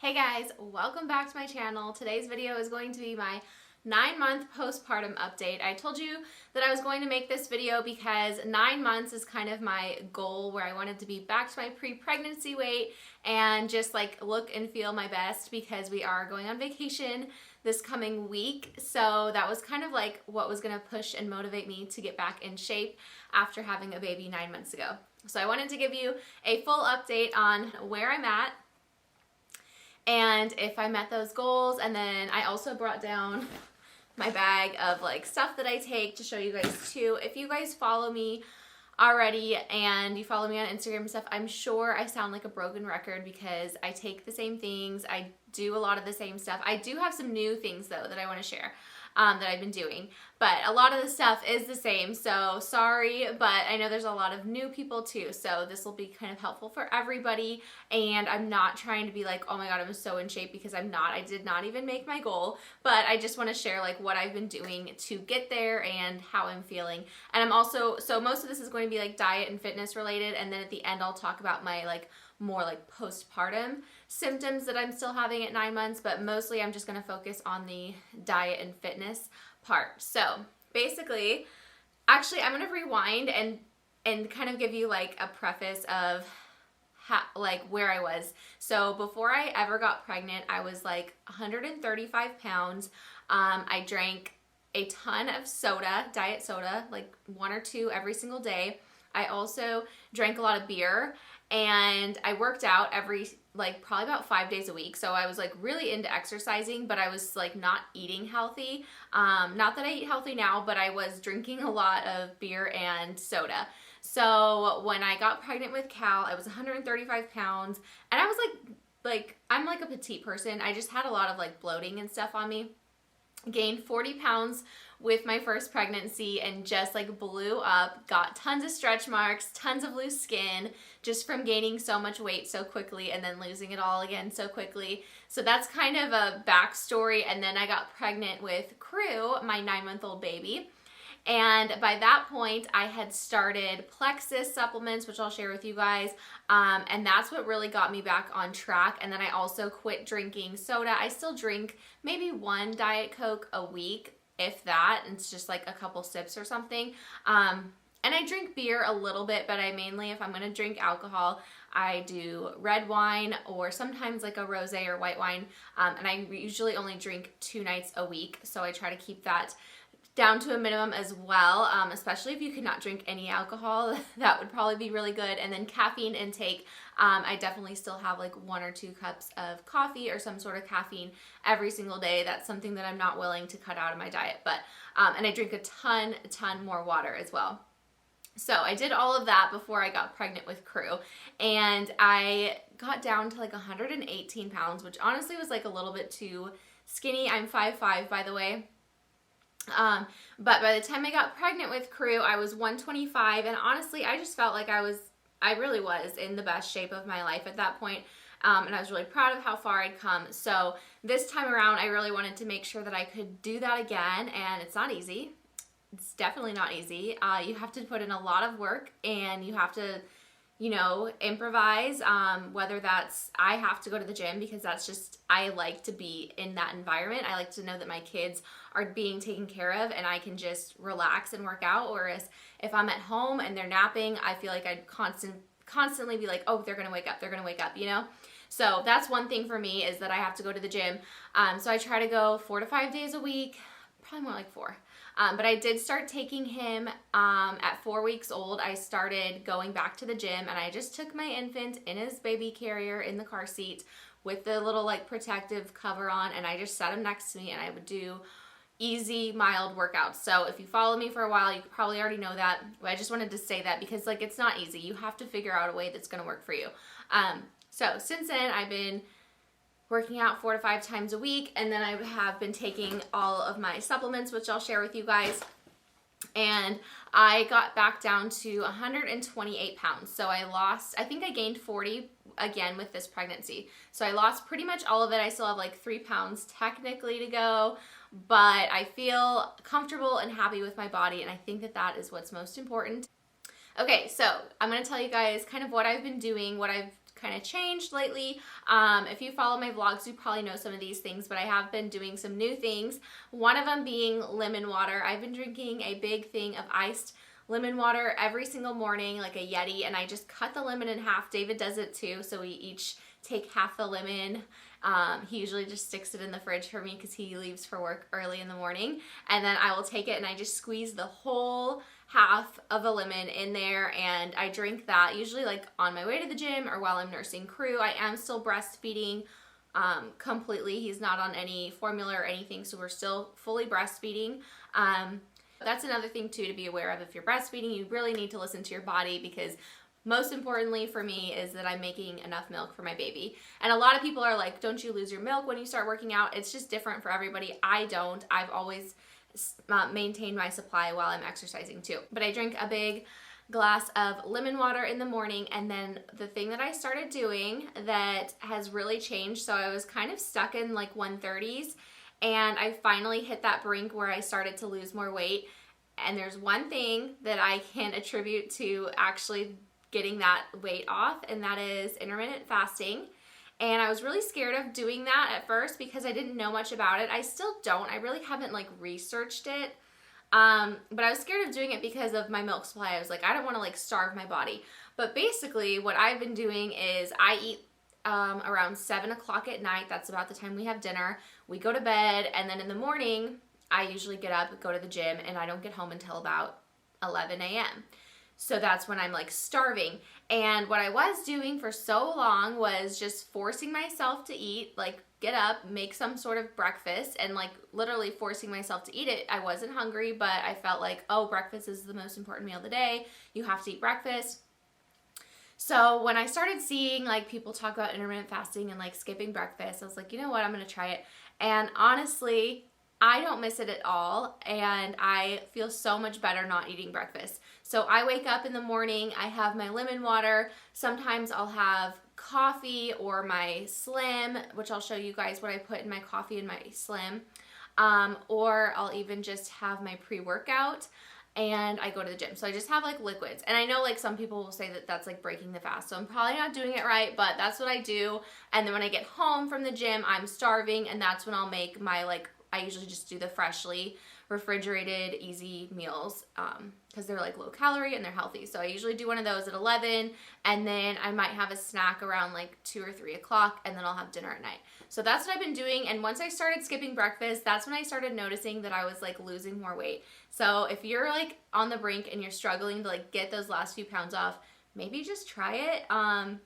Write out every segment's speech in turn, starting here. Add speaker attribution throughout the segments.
Speaker 1: Hey guys, welcome back to my channel. Today's video is going to be my 9-month postpartum update. I told you that I was going to make this video because 9 months is kind of my goal, where I wanted to be back to my pre-pregnancy weight and just like look and feel my best, because we are going on vacation this coming week. So that was kind of like what was going to push and motivate me to get back in shape after having a baby 9 months ago. So I wanted to give you a full update on where I'm at and if I met those goals. And then I also brought down my bag of like stuff that I take to show you guys too. If you guys follow me already and you follow me on Instagram and stuff, I'm sure I sound like a broken record because I take the same things. I do a lot of the same stuff. I do have some new things though that I want to share that I've been doing, but a lot of the stuff is the same, so sorry, but I know there's a lot of new people too, so this will be kind of helpful for everybody. And I'm not trying to be like, oh my god, I'm so in shape, because I'm not. I did not even make my goal, but I just want to share like what I've been doing to get there and how I'm feeling. And I'm also, so most of this is going to be like diet and fitness related, and then at the end I'll talk about my like more like postpartum symptoms that I'm still having at 9 months, but mostly I'm just going to focus on the diet and fitness part. So basically, actually I'm going to rewind and kind of give you like a preface of how, like where I was. So before I ever got pregnant, I was like 135 pounds. I drank a ton of soda, diet soda, like 1 or 2 every single day. I also drank a lot of beer, and I worked out probably about 5 days a week. So I was like really into exercising, but I was like not eating healthy. Not that I eat healthy now, but I was drinking a lot of beer and soda. So when I got pregnant with Cal, I was 135 pounds, and I was like I'm like a petite person. I just had a lot of like bloating and stuff on me. Gained 40 pounds with my first pregnancy and just like blew up, got tons of stretch marks, tons of loose skin, just from gaining so much weight so quickly and then losing it all again so quickly. So that's kind of a backstory. And then I got pregnant with Crew, my 9-month-old baby. And by that point, I had started Plexus supplements, which I'll share with you guys. And that's what really got me back on track. And then I also quit drinking soda. I still drink maybe 1 Diet Coke a week, if that. It's just like a couple sips or something. And I drink beer a little bit, but I mainly, if I'm going to drink alcohol, I do red wine or sometimes like a rosé or white wine. And I usually only drink 2 nights a week. So I try to keep that down to a minimum as well, especially if you cannot drink any alcohol. That would probably be really good. And then caffeine intake, I definitely still have like 1 or 2 cups of coffee or some sort of caffeine every single day. That's something that I'm not willing to cut out of my diet. But and I drink a ton more water as well. So I did all of that before I got pregnant with Crew, and I got down to like 118 pounds, which honestly was like a little bit too skinny. I'm 5'5", by the way. But by the time I got pregnant with Crew, I was 125, and honestly, I just felt like I really was in the best shape of my life at that point. And I was really proud of how far I'd come. So this time around, I really wanted to make sure that I could do that again, and it's not easy. It's definitely not easy. You have to put in a lot of work, and you have to, you know, improvise, whether that's, I have to go to the gym because that's just, I like to be in that environment. I like to know that my kids are being taken care of and I can just relax and work out. Whereas if I'm at home and they're napping, I feel like I'd constantly be like, oh, they're going to wake up, you know? So that's one thing for me, is that I have to go to the gym. So I try to go 4 to 5 days a week, probably more like 4. But I did start taking him at 4 weeks old. I started going back to the gym, and I just took my infant in his baby carrier in the car seat with the little like protective cover on, and I just set him next to me, and I would do easy, mild workouts. So if you follow me for a while, you probably already know that, but I just wanted to say that because like it's not easy. You have to figure out a way that's going to work for you. So since then, I've been working out 4 to 5 times a week, and then I have been taking all of my supplements, which I'll share with you guys. And I got back down to 128 pounds. So I think I gained 40 again with this pregnancy. So I lost pretty much all of it. I still have like 3 pounds technically to go, but I feel comfortable and happy with my body, and I think that that is what's most important. Okay, so I'm going to tell you guys kind of what I've been doing, what I've kind of changed lately. If you follow my vlogs, you probably know some of these things, but I have been doing some new things. One of them being lemon water. I've been drinking a big thing of iced lemon water every single morning, like a Yeti, and I just cut the lemon in half. David does it too, so we each take half the lemon. He usually just sticks it in the fridge for me because he leaves for work early in the morning, and then I will take it and I just squeeze the whole half of a lemon in there, and I drink that usually like on my way to the gym or while I'm nursing Crew. I am still breastfeeding completely. He's not on any formula or anything, so we're still fully breastfeeding. That's another thing too to be aware of. If you're breastfeeding, you really need to listen to your body, because most importantly for me is that I'm making enough milk for my baby. And a lot of people are like, don't you lose your milk when you start working out? It's just different for everybody. I don't. I've always maintained my supply while I'm exercising too. But I drink a big glass of lemon water in the morning, and then the thing that I started doing that has really changed, so I was kind of stuck in like 130s, and I finally hit that brink where I started to lose more weight. And there's one thing that I can attribute to actually getting that weight off, and that is intermittent fasting. And I was really scared of doing that at first because I didn't know much about it. I still don't. I really haven't like researched it. But I was scared of doing it because of my milk supply. I was like, I don't want to like starve my body. But basically what I've been doing is I eat around 7 o'clock at night. That's about the time we have dinner. We go to bed, and then in the morning, I usually get up, go to the gym, and I don't get home until about 11 a.m. So that's when I'm like starving. And what I was doing for so long was just forcing myself to eat, like get up, make some sort of breakfast, and like literally forcing myself to eat it. I wasn't hungry, but I felt like, oh, breakfast is the most important meal of the day. You have to eat breakfast. So when I started seeing like people talk about intermittent fasting and like skipping breakfast, I was like, you know what, I'm gonna try it. And honestly, I don't miss it at all, and I feel so much better not eating breakfast. So I wake up in the morning, I have my lemon water, sometimes I'll have coffee or my Slim, which I'll show you guys what I put in my coffee and my Slim, or I'll even just have my pre-workout, and I go to the gym. So I just have like liquids. And I know like some people will say that that's like breaking the fast, so I'm probably not doing it right, but that's what I do. And then when I get home from the gym, I'm starving, and that's when I'll make my like, I usually just do the freshly refrigerated easy meals because they're like low calorie and they're healthy. So I usually do one of those at 11, and then I might have a snack around like 2 or 3 o'clock, and then I'll have dinner at night. So that's what I've been doing. And once I started skipping breakfast, that's when I started noticing that I was like losing more weight. So if you're like on the brink and you're struggling to like get those last few pounds off, maybe just try it.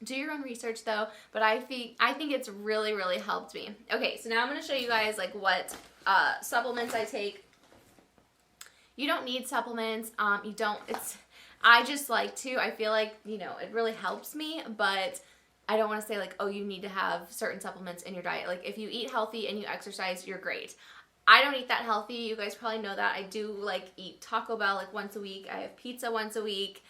Speaker 1: Do your own research though, but I think it's really, really helped me. Okay, so now I'm going to show you guys like what supplements I take. You don't need supplements. I just like to. I feel like, you know, it really helps me, but I don't want to say like, oh, you need to have certain supplements in your diet. Like if you eat healthy and you exercise, you're great. I don't eat that healthy. You guys probably know that. I do like eat Taco Bell like once a week. I have pizza once a week.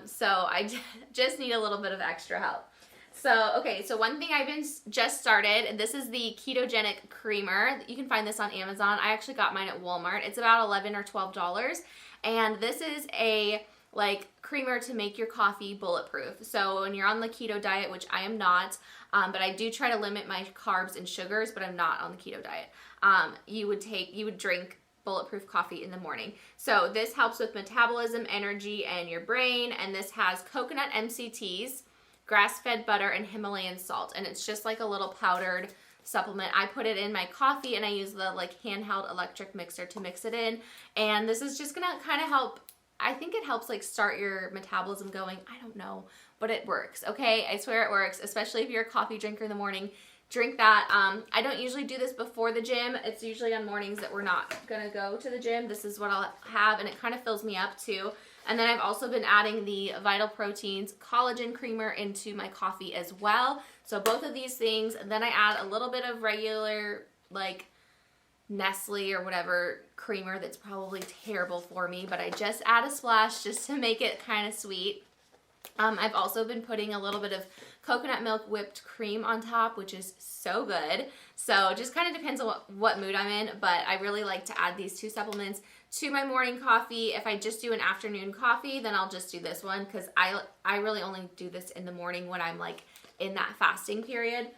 Speaker 1: So I just need a little bit of extra help. So, okay, so one thing I've been just started, and this is the ketogenic creamer. You can find this on Amazon. I actually got mine at Walmart. It's about $11 or $12. And this is a like creamer to make your coffee bulletproof. So when you're on the keto diet, which I am not, but I do try to limit my carbs and sugars, but I'm not on the keto diet. You would drink bulletproof coffee in the morning. So this helps with metabolism, energy, and your brain. And this has coconut MCTs, grass-fed butter, and Himalayan salt. And it's just like a little powdered supplement. I put it in my coffee, and I use the like handheld electric mixer to mix it in. And this is just gonna kind of help. I think it helps like start your metabolism going. I don't know, but it works. Okay, I swear it works, especially if you're a coffee drinker in the morning. Drink that. I don't usually do this before the gym. It's usually on mornings that we're not gonna go to the gym. This is what I'll have, and it kind of fills me up too. And then I've also been adding the Vital Proteins collagen creamer into my coffee as well. So both of these things, and then I add a little bit of regular like Nestle or whatever creamer that's probably terrible for me, but I just add a splash just to make it kind of sweet. I've also been putting a little bit of coconut milk whipped cream on top, which is so good. So just kind of depends on what mood I'm in, but I really like to add these two supplements to my morning coffee. If I just do an afternoon coffee, then I'll just do this one because I really only do this in the morning when I'm like in that fasting period.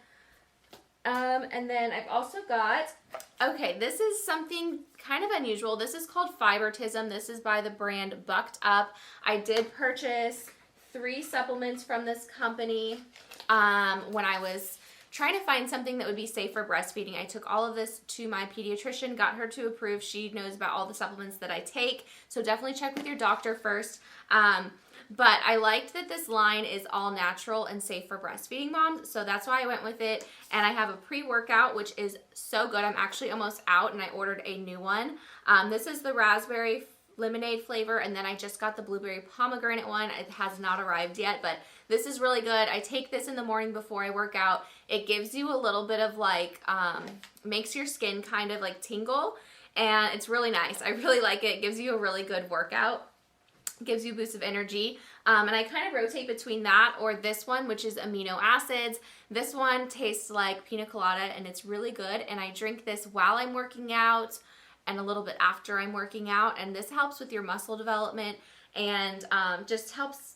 Speaker 1: And then I've also got, okay, this is something kind of unusual. This is called Fibertism. This is by the brand Bucked Up. I did purchase 3 supplements from this company when I was trying to find something that would be safe for breastfeeding. I took all of this to my pediatrician, got her to approve. She knows about all the supplements that I take, so definitely check with your doctor first. But I liked that this line is all natural and safe for breastfeeding moms, so that's why I went with it. And I have a pre-workout, which is so good. I'm actually almost out, and I ordered a new one. This is the raspberry lemonade flavor, and then I just got the blueberry pomegranate one. It has not arrived yet, but this is really good. I take this in the morning before I work out. It gives you a little bit of like, makes your skin kind of like tingle, and it's really nice. I really like it. It gives you a really good workout. Gives you a boost of energy. And I kind of rotate between that or this one, which is amino acids. This one tastes like pina colada, and it's really good. And I drink this while I'm working out and a little bit after I'm working out. And this helps with your muscle development and just helps,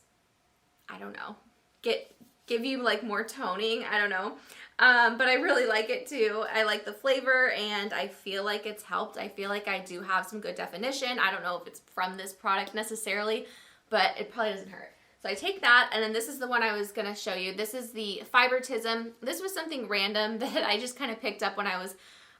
Speaker 1: I don't know, give you like more toning. I don't know. But I really like it too. I like the flavor, and I feel like it's helped. I feel like I do have some good definition. I don't know if it's from this product necessarily, but it probably doesn't hurt. So I take that, and then this is the one I was going to show you. This is the Fibertism. This was something random that I just kind of picked up when I was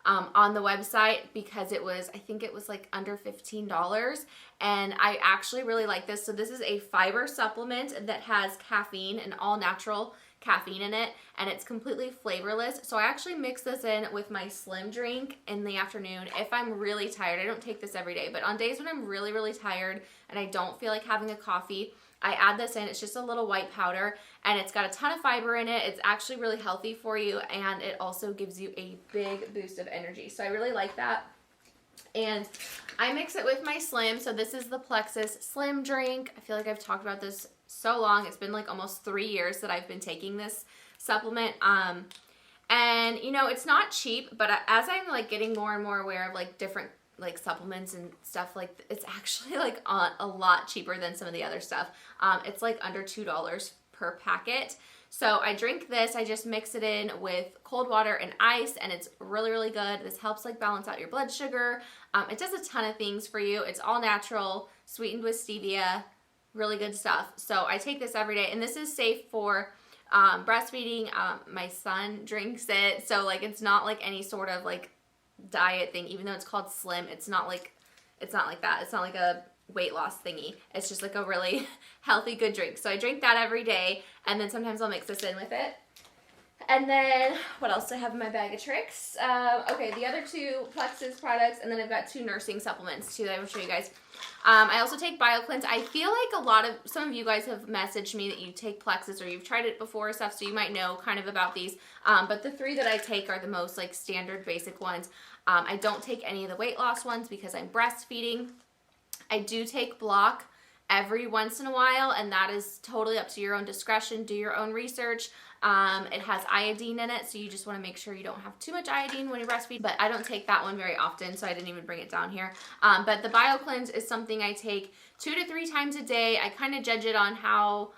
Speaker 1: on the website because it was, I think it was like under $15, and I actually really like this. So this is a fiber supplement that has caffeine, and all natural caffeine in it, and it's completely flavorless. So I actually mix this in with my Slim drink in the afternoon if I'm really tired. I don't take this every day, but on days when I'm really, really tired and I don't feel like having a coffee, I add this in. It's just a little white powder, and it's got a ton of fiber in it. It's actually really healthy for you, and it also gives you a big boost of energy. So I really like that. And I mix it with my Slim. So this is the Plexus Slim drink. I feel like I've talked about this so long. It's been like almost 3 years that I've been taking this supplement. And you know, it's not cheap, but as I'm like getting more and more aware of like different like supplements and stuff, like it's actually like a lot cheaper than some of the other stuff. It's like under $2 per packet. So I drink this, I just mix it in with cold water and ice, and it's really, really good. This helps like balance out your blood sugar. It does a ton of things for you. It's all natural, sweetened with stevia, really good stuff. So I take this every day, and this is safe for breastfeeding. My son drinks it, so like it's not like any sort of like diet thing. Even though it's called Slim, it's not like that. It's not like a weight loss thingy. It's just like a really healthy, good drink. So I drink that every day, and then sometimes I'll mix this in with it. And then what else do I have in my bag of tricks? Okay, the other 2 Plexus products, and then I've got 2 nursing supplements too that I will show you guys. I also take BioCleanse. I feel like some of you guys have messaged me that you take Plexus or you've tried it before or stuff, so you might know kind of about these. But the 3 that I take are the most like standard basic ones. I don't take any of the weight loss ones because I'm breastfeeding. I do take Block every once in a while, and that is totally up to your own discretion. Do your own research. It has iodine in it, so you just want to make sure you don't have too much iodine when you breastfeed, but I don't take that one very often, so I didn't even bring it down here. But the BioCleanse is something I take 2 to 3 times a day. I kind of judge it on how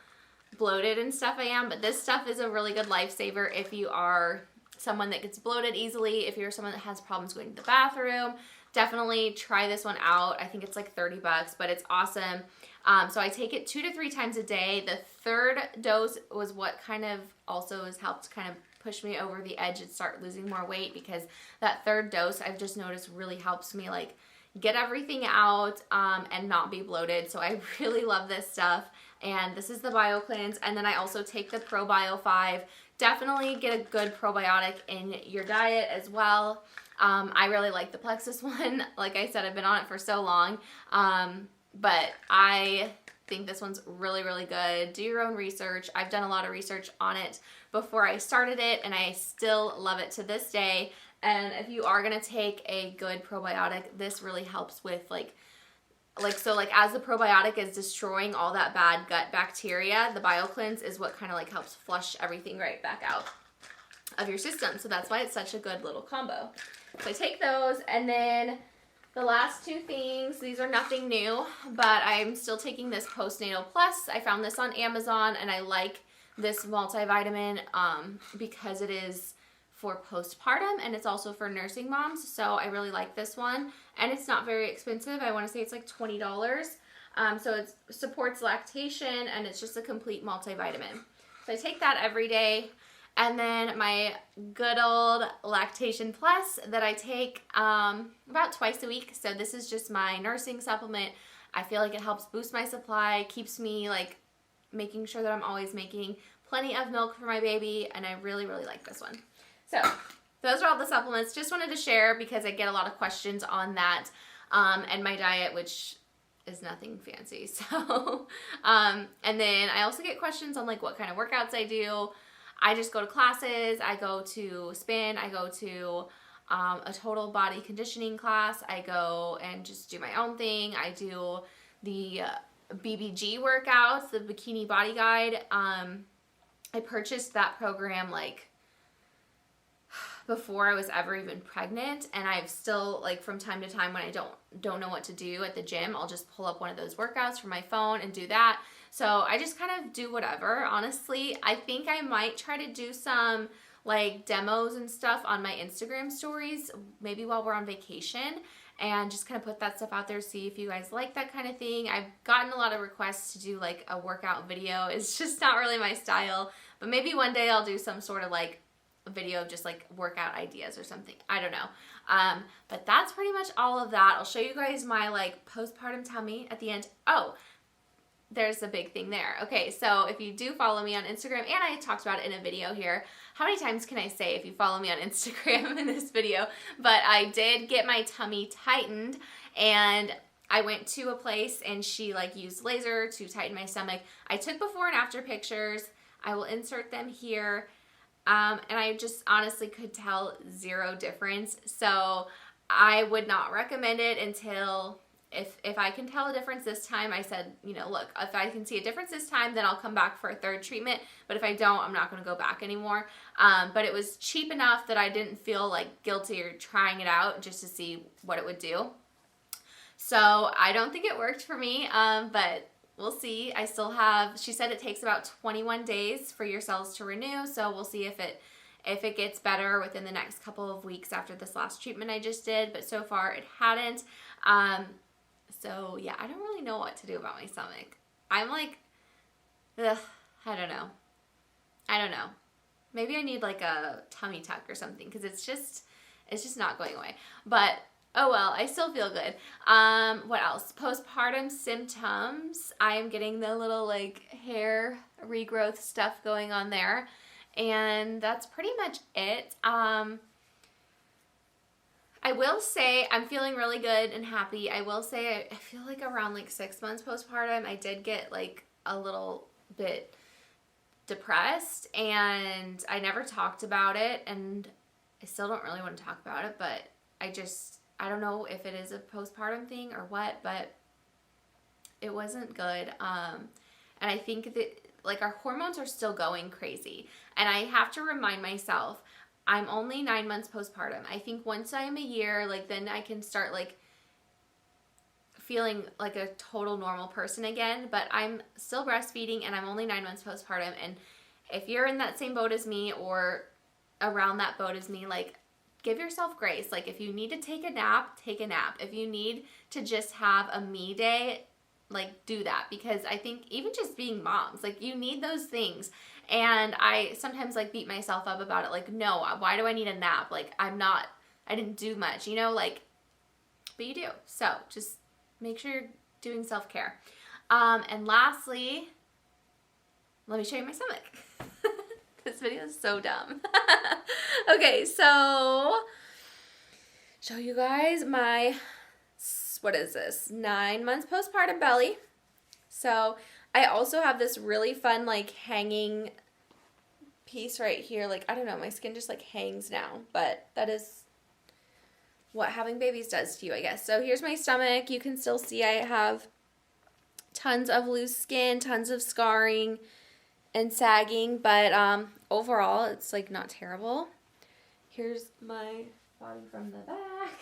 Speaker 1: bloated and stuff I am, but this stuff is a really good lifesaver if you are someone that gets bloated easily, if you're someone that has problems going to the bathroom. Definitely try this one out. I think it's like $30, but it's awesome. So I take it 2 to 3 times a day. The 3rd dose was what kind of also has helped kind of push me over the edge and start losing more weight, because that 3rd dose I've just noticed really helps me like get everything out and not be bloated. So I really love this stuff. And this is the BioCleanse. And then I also take the ProBio 5. Definitely get a good probiotic in your diet as well. I really like the Plexus one. Like I said, I've been on it for so long. But I think this one's really, really good. Do your own research. I've done a lot of research on it before I started it, and I still love it to this day. And if you are going to take a good probiotic, this really helps with like like as the probiotic is destroying all that bad gut bacteria, the BioCleanse is what kind of like helps flush everything right back out of your system. So that's why it's such a good little combo. So I take those, and then the last two things, these are nothing new, but I'm still taking this Postnatal Plus. I found this on Amazon, and I like this multivitamin because it is for postpartum, and it's also for nursing moms, so I really like this one, and it's not very expensive. I want to say it's like $20. So it supports lactation, and it's just a complete multivitamin. So I take that every day. And then my good old Lactation Plus that I take about twice a week. So this is just my nursing supplement. I feel like it helps boost my supply, keeps me like making sure that I'm always making plenty of milk for my baby, and I really, really like this one. So those are all the supplements. Just wanted to share because I get a lot of questions on that and my diet, which is nothing fancy. So, and then I also get questions on like what kind of workouts I do. I just go to classes, I go to spin, I go to a total body conditioning class, I go and just do my own thing. I do the BBG workouts, the Bikini Body Guide. I purchased that program like before I was ever even pregnant, and I've still, like, from time to time when I don't know what to do at the gym, I'll just pull up one of those workouts from my phone and do that. So I just kind of do whatever, honestly. I think I might try to do some like demos and stuff on my Instagram stories, maybe while we're on vacation, and just kind of put that stuff out there, see if you guys like that kind of thing. I've gotten a lot of requests to do like a workout video. It's just not really my style, but maybe one day I'll do some sort of like video of just like workout ideas or something. I don't know. But that's pretty much all of that. I'll show you guys my like postpartum tummy at the end. Oh, there's a big thing there. Okay, so if you do follow me on Instagram, and I talked about it in a video here, how many times can I say if you follow me on Instagram in this video? But I did get my tummy tightened, and I went to a place and she like used laser to tighten my stomach. I took before and after pictures. I will insert them here. And I just honestly could tell zero difference. So I would not recommend it until if I can tell a difference this time. I said, you know, look, if I can see a difference this time, then I'll come back for a third treatment. But if I don't, I'm not going to go back anymore. But it was cheap enough that I didn't feel like guilty or trying it out just to see what it would do. So I don't think it worked for me, but we'll see. I still have, she said it takes about 21 days for your cells to renew. So we'll see if it gets better within the next couple of weeks after this last treatment I just did. But so far it hadn't. So yeah, I don't really know what to do about my stomach. I'm like, ugh, I don't know. Maybe I need like a tummy tuck or something, because it's just not going away. But oh well, I still feel good. What else? Postpartum symptoms. I am getting the little like hair regrowth stuff going on there. And that's pretty much it. I will say I'm feeling really good and happy. I will say I feel like around like 6 months postpartum, I did get like a little bit depressed, and I never talked about it, and I still don't really want to talk about it, but I don't know if it is a postpartum thing or what, but it wasn't good. And I think that like our hormones are still going crazy, and I have to remind myself, I'm only 9 months postpartum. I think once I'm a year, like then I can start like feeling like a total normal person again, but I'm still breastfeeding and I'm only 9 months postpartum. And if you're in that same boat as me or around that boat as me, like give yourself grace. Like if you need to take a nap, take a nap. If you need to just have a me day, like do that, because I think even just being moms, like you need those things. And I sometimes like beat myself up about it. Like, no, why do I need a nap? Like I didn't do much, you know, like, but you do. So just make sure you're doing self-care. And lastly, let me show you my stomach. This video is so dumb. Okay, so show you guys my, what is this? 9 months postpartum belly. So I also have this really fun like hanging piece right here. Like, I don't know, my skin just like hangs now, but that is what having babies does to you, I guess. So here's my stomach. You can still see I have tons of loose skin, tons of scarring and sagging, but overall it's like not terrible. Here's my body from the back,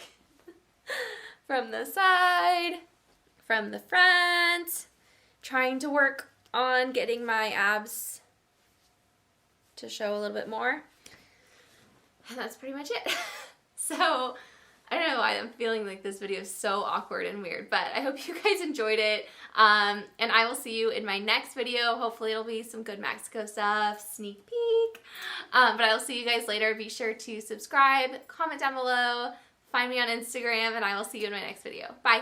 Speaker 1: from the side, from the front. Trying to work on getting my abs to show a little bit more. And that's pretty much it. So I don't know why I'm feeling like this video is so awkward and weird, but I hope you guys enjoyed it. And I will see you in my next video. Hopefully it'll be some good Mexico stuff, sneak peek. But I will see you guys later. Be sure to subscribe, comment down below, find me on Instagram, and I will see you in my next video. Bye.